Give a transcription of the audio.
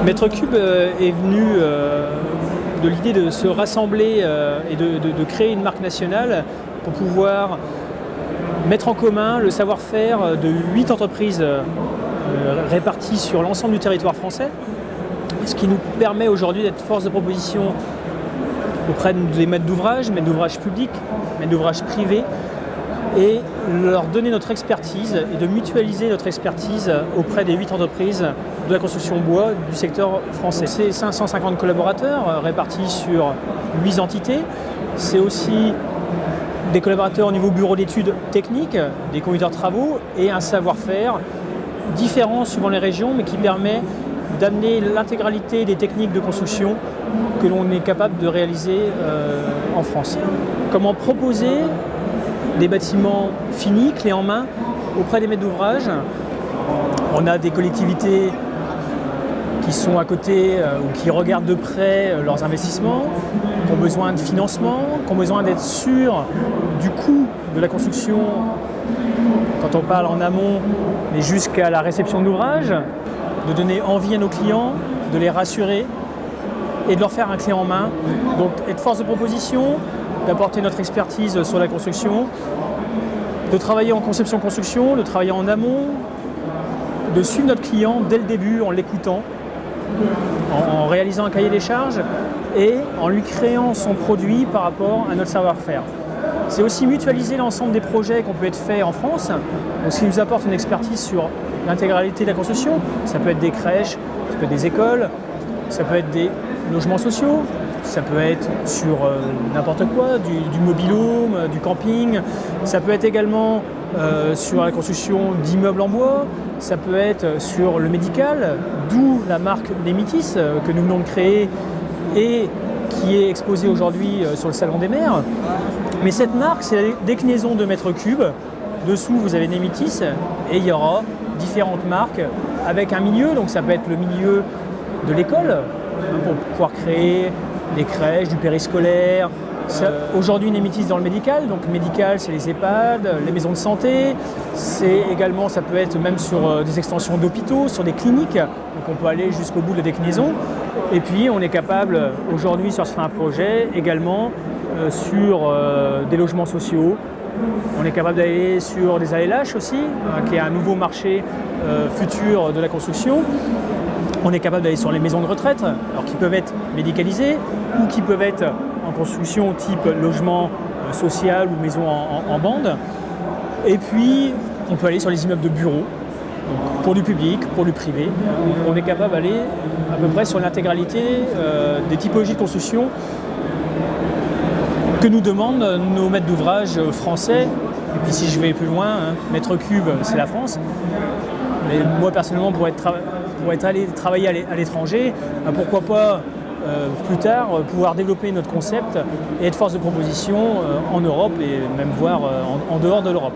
Maître Cube est venu de l'idée de se rassembler et de créer une marque nationale pour pouvoir mettre en commun le savoir-faire de 8 entreprises réparties sur l'ensemble du territoire français, ce qui nous permet aujourd'hui d'être force de proposition auprès des maîtres d'ouvrage publics, maîtres d'ouvrage privés, et leur donner notre expertise et de mutualiser notre expertise auprès des 8 entreprises de la construction bois du secteur français. C'est 550 collaborateurs répartis sur 8 entités. C'est aussi des collaborateurs au niveau bureau d'études techniques, des conducteurs de travaux et un savoir-faire différent suivant les régions, mais qui permet d'amener l'intégralité des techniques de construction que l'on est capable de réaliser en France. Comment proposer des bâtiments finis, clés en main, auprès des maîtres d'ouvrage. On a des collectivités qui sont à côté ou qui regardent de près leurs investissements, qui ont besoin de financement, qui ont besoin d'être sûrs du coût de la construction quand on parle en amont, mais jusqu'à la réception de l'ouvrage, de donner envie à nos clients, de les rassurer et de leur faire un clé en main. Donc être force de proposition, d'apporter notre expertise sur la construction, de travailler en conception-construction, de travailler en amont, de suivre notre client dès le début en l'écoutant, en réalisant un cahier des charges et en lui créant son produit par rapport à notre savoir-faire. C'est aussi mutualiser l'ensemble des projets qu'on peut être faits en France, donc ce qui nous apporte une expertise sur l'intégralité de la construction. Ça peut être des crèches, ça peut être des écoles, ça peut être des logements sociaux, ça peut être sur n'importe quoi, du mobil-home, du camping, ça peut être également sur la construction d'immeubles en bois, ça peut être sur le médical, d'où la marque Nemitis que nous venons de créer et qui est exposée aujourd'hui sur le Salon des Maires. Mais cette marque, c'est la déclinaison de Maître Cube. Dessous, vous avez Nemitis et il y aura différentes marques avec un milieu, donc ça peut être le milieu de l'école pour pouvoir créer les crèches, du périscolaire. Aujourd'hui, Nemitis dans le médical, donc médical, c'est les EHPAD, les maisons de santé. C'est également, ça peut être même sur des extensions d'hôpitaux, sur des cliniques. Donc on peut aller jusqu'au bout de la déclinaison. Et puis, on est capable aujourd'hui sur certains projets également sur des logements sociaux. On est capable d'aller sur des ALH aussi, qui est un nouveau marché futur de la construction. On est capable d'aller sur les maisons de retraite, alors qui peuvent être médicalisées ou qui peuvent être en construction type logement social ou maison en bande. Et puis, on peut aller sur les immeubles de bureaux, donc pour du public, pour du privé. On est capable d'aller à peu près sur l'intégralité des typologies de construction que nous demandent nos maîtres d'ouvrage français. Et puis si je vais plus loin, Maître Cube, c'est la France. Mais moi personnellement, pour être allé travailler à l'étranger, pourquoi pas plus tard pouvoir développer notre concept et être force de proposition en Europe et même voire en dehors de l'Europe.